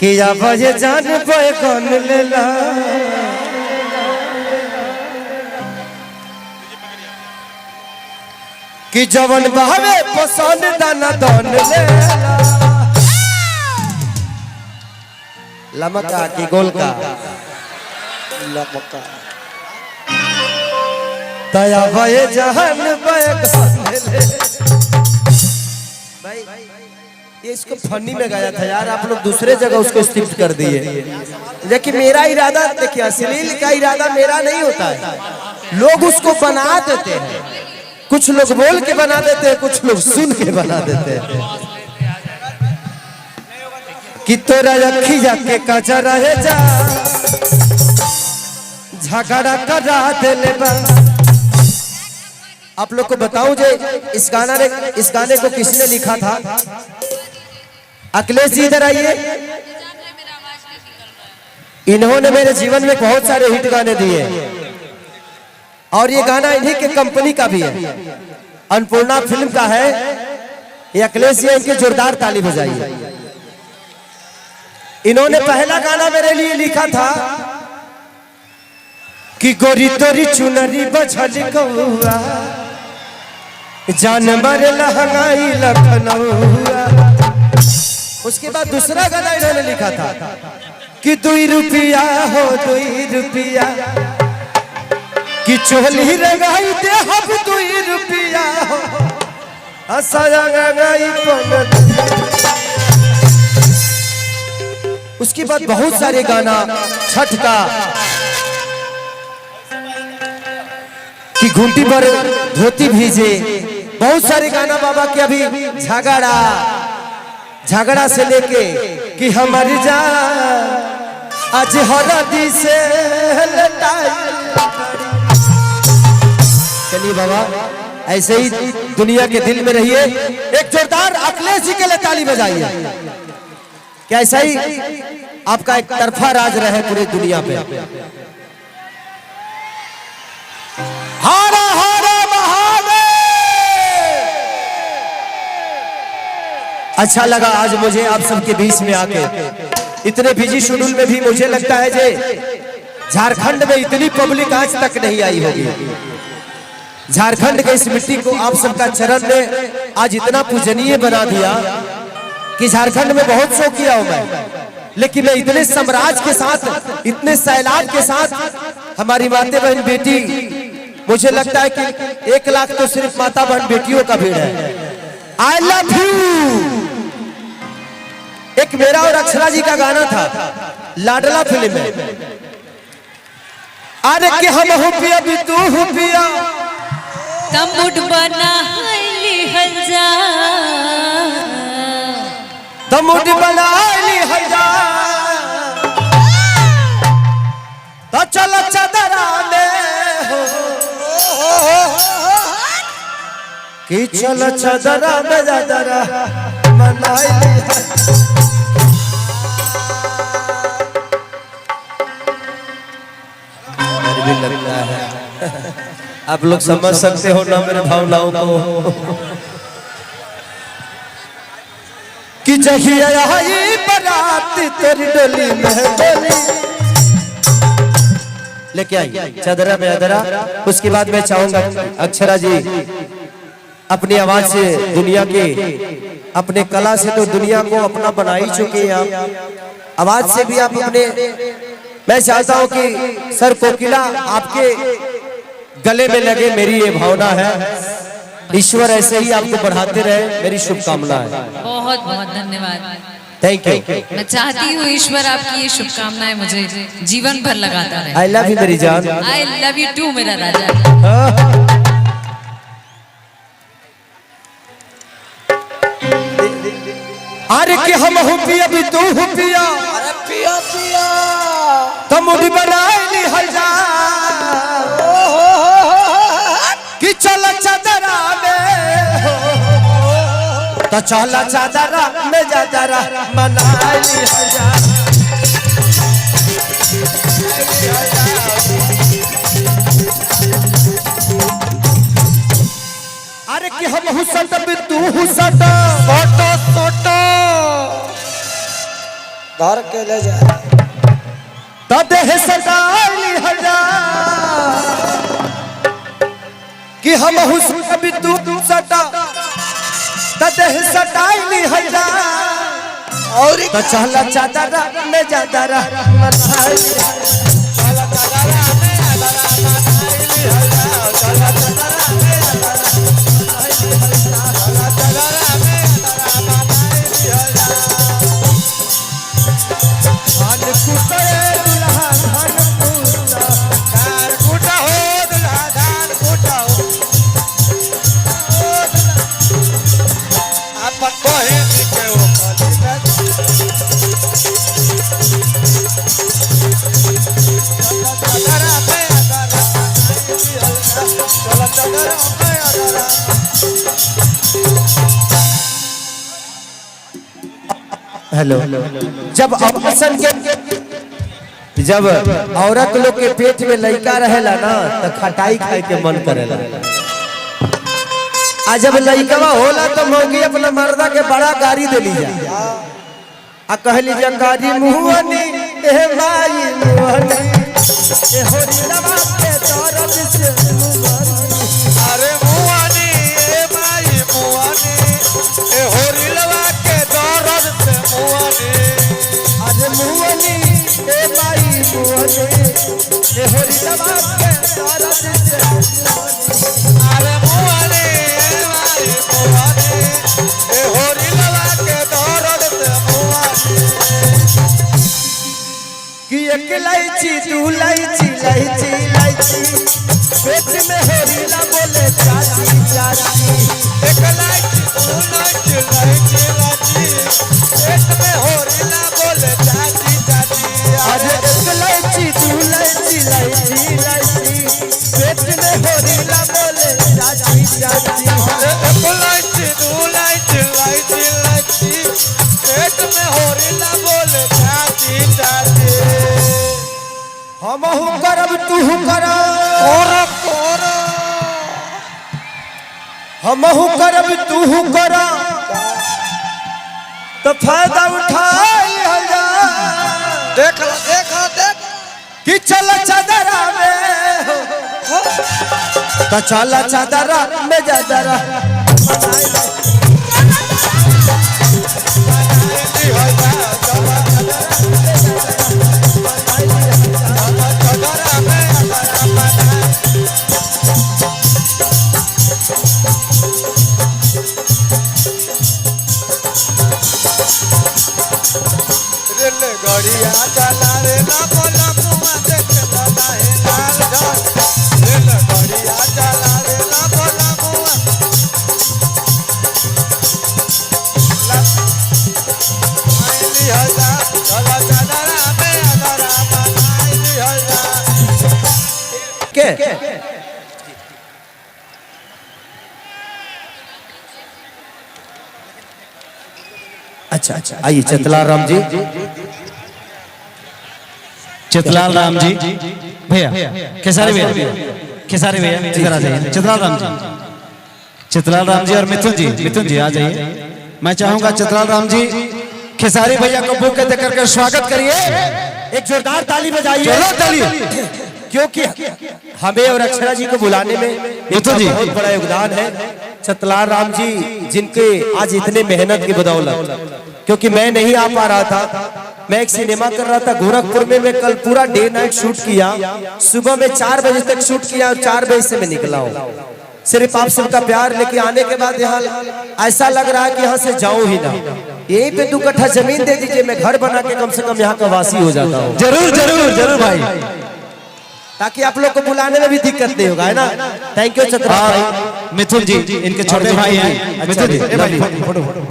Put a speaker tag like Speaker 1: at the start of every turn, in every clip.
Speaker 1: कि अब ये जान पे कौन लेला कि जवन बहवे पसंद दाना दन लेला लमका की गोल का
Speaker 2: लमका
Speaker 1: तया भये जहन भाई ये इसको फनी में गाया था यार, आप लोग दूसरे जगह उसको शिफ्ट कर दिए। लेकिन मेरा इरादा देखिए, अश्लील का इरादा मेरा नहीं होता है, लोग उसको बना देते हैं। कुछ लोग बोल के बना देते हैं, कुछ लोग सुन के बना देते हैं। कि तोरा रखी जाके कचा रहे जा झगड़ा करा देले बा। आप लोग को बताऊं जे इस गाने को किसने लिखा था? अखिलेश जी इधर आइए। इन्होंने मेरे जीवन में बहुत सारे हिट गाने दिए और ये गाना इन्हीं के कंपनी का भी है, अन्नपूर्णा फिल्म का है। ये अखिलेश जी इनके जोरदार ताली बजाइए। इन्होंने पहला गाना मेरे लिए लिखा था कि गोरी तोरी चुनरी बछल कौआ जानवर लहंगाई लखनऊआ। उसके बाद दूसरा गाना इन्होंने लिखा था कि 2 रुपया हो 2 रुपया कि चोली रंगाई दे हम 2 रुपया हो रंगाई। उसके बाद बहुत सारे गाना, छठ का कि घूंटी पर धोती भीजे, बहुत सारे गाना बाबा के अभी झगड़ा से लेके कि हमारी जान आज हरदी से लटाई। चलिए बाबा ऐसे ही दुनिया के दिल में रहिए। एक जोरदार अखिलेश जी के लिए ताली बजाइए। क्या ऐसा ही आपका एक तरफा राज रहे पूरी दुनिया पे। हर हर महादेव। अच्छा लगा आज मुझे आप सबके बीच में आके। इतने बिजी शेड्यूल में भी मुझे लगता है जे झारखंड में इतनी पब्लिक आज तक नहीं आई होगी। झारखंड के इस मिट्टी को आप सबका चरण ने आज इतना पूजनीय बना दिया कि झारखंड में बहुत शो किया हूं मैं, लेकिन मैं इतने साम्राज्य के साथ, इतने सैलाब के साथ हमारी माता बहन बेटी, मुझे लगता है कि 1 लाख तो सिर्फ माता बहन बेटियों का भीड़ है। I love you. एक मेरा और अक्षरा जी का गाना था लाडला फिल्म में, अरे कि हम हो पिया भी तू हो पिया
Speaker 3: तमुड बना ली हजा
Speaker 1: तमुड बना ली हजा तो चल चदरा में हो कि चल चदरा में जदरा मनाई ली। भी लगता है आप लोग समझ सकते हो ना मेरे भावनाओं को कि जहिया आई बारात तेरी डोली में डोली लेके आई चदरा में अदरा। उसके बाद मैं चाहूंगा अक्षरा जी अपनी आवाज से दुनिया के, अपने कला से तो दुनिया को अपना बना ही चुके हैं आप, आवाज से भी आप अपने। मैं चाहता हूं कि सर कोकिला आपके गले में लगे, मेरी ये भावना है। ईश्वर ऐसे ही आपको बढ़ाते रहे, मेरी शुभकामनाएं।
Speaker 3: बहुत बहुत धन्यवाद,
Speaker 1: थैंक यू।
Speaker 3: मैं चाहती हूँ ईश्वर आपकी ये शुभकामनाएं मुझे जीवन भर लगाता रहे।
Speaker 1: आई लव यू मेरी जान।
Speaker 3: आई लव यू टू मेरा राजा।
Speaker 1: अरे कि हम हो पिया भी तू हो पिया,
Speaker 2: अरे पिया पिया
Speaker 1: तो मुड़ी बनाई हजा कि चल चदरा में हो तो चल चदरा में जदरा मनाई हजा। अरे कि हम हुसट भी तू हुसट, सोटो सोटो
Speaker 2: घर के ले जा
Speaker 1: तदेह सदाली हजार कि हम हुस्न भी तू सटा तदेह सटाइली हजार
Speaker 2: और
Speaker 1: तो चला चादर में चादर हेलो जब ऑपरेशन के जब औरत लोग के पेट में लड़का रहेला ना तो खटाई खाए के मन करेला आ जब लड़का होला तो मौगी अपना मर्दा के बड़ा गाड़ी दे लीजा आ कहली जा गाड़ी मुहनी ए माई मुहनी ए होरी लवा के दर्द से
Speaker 2: अरे मुआनी ए माई मुआनी ए होरी लवा के दर्द से मुआनी
Speaker 1: अरे मुहनी ए माई मुहनी ए होरी लवा के दर्द से
Speaker 2: अरे मुआनी ए माई मुआनी ए होरी लवा के दर्द से मुआनी
Speaker 1: कि एक इलायची दू इलायची इलायची इलायची पेट में होरीला बोले चाची चाची
Speaker 2: एक लाइट दो लाइट लाइट लाची पेट में होरीला बोले चाची चाची
Speaker 1: अरे एक इलायची दू इलायची इलायची इलायची पेट में होरीला बोले चाची चाची
Speaker 2: एक लाइट दो लाइट लाइट लाची पेट में होरीला बोले चाची चाची
Speaker 1: हम हूँ करब तू कर हम हूँ करब तू कर तो फायदा उठाई हजार
Speaker 2: देख लो देख लो देख
Speaker 1: कि चल चादरा में तो चल चादरा में चादरा
Speaker 2: गड़िया चला रे ना बोला मुआ देखला नाहे लाल झल रेल गड़िया चला रे ना बोला मुआ आईली हजा चला चला में अदरा बनाईली हजा
Speaker 1: के अच्छा अच्छा आइए चतला राम जी
Speaker 4: चितलाल राम जी भैया खेसारी भैया खेसारी भैया इधर आ जाइए चितलाल राम जी चितलाल राम जी और मिथुन जी आ जाइए मैं चाहूंगा चितलाल राम जी खेसारी भैया को बुक के देकर के स्वागत करिए
Speaker 1: एक जोरदार ताली बजाइए
Speaker 4: जोरदार ताली
Speaker 1: क्योंकि हमें और अक्षरा जी को बुलाने में
Speaker 4: मिथुन जी
Speaker 1: बहुत बड़ा योगदान है चतलाल राम जी जिनके आज इतने मेहनत की बदौलत क्योंकि मैं नहीं आ पा रहा था मैं एक सिनेमा कर रहा था गोरखपुर में मैं कल पूरा डे नाइट शूट किया सुबह में 4 बजे तक शूट किया और 4 बजे से मैं निकला हूँ सिर्फ आप सबका प्यार लेके आने के बाद यहाँ ऐसा लग रहा है कि यहाँ से जाऊं ही ना यहीं पे 2 कट्ठा जमीन दे दीजिए मैं घर बना के कम से कम यहाँ का वासी हो जाता हूँ
Speaker 4: जरूर जरूर जरूर भाई
Speaker 1: ताकि आप लोग को बुलाने में भी दिक्कत नहीं होगा है ना थैंक यू चतरा भाई
Speaker 4: मिथुन जी इनके छोटे भाई हैं मिथुन जी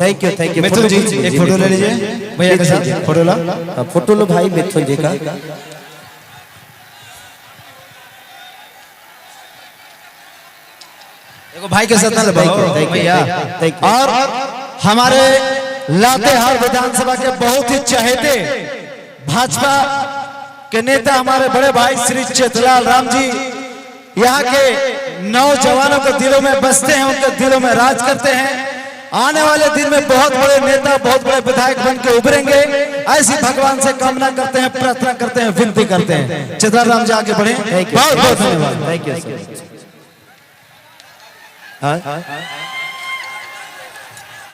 Speaker 1: थैंक यू
Speaker 4: मिथुन जी एक फोटो ले लीजिए भैया के साथ फोटो ला
Speaker 1: फोटो लो भाई मिथुन जी का
Speaker 4: देखो भाई के साथ ना भैया और हमारे लातेहार विधानसभा के बहुत ही चहेते भाजपा के नेता हमारे बड़े भाई श्री चितलाल राम जी यहाँ के नौजवानों के दिलों में बसते हैं उनके दिलों में राज करते हैं आने वाले दिन में बहुत बड़े नेता बहुत बड़े विधायक बन के उभरेंगे ऐसी भगवान से कामना करते हैं, प्रार्थना करते हैं, विनती करते हैं। चित्राराम जी आगे बढ़े। बहुत बहुत धन्यवाद।
Speaker 1: Thank you.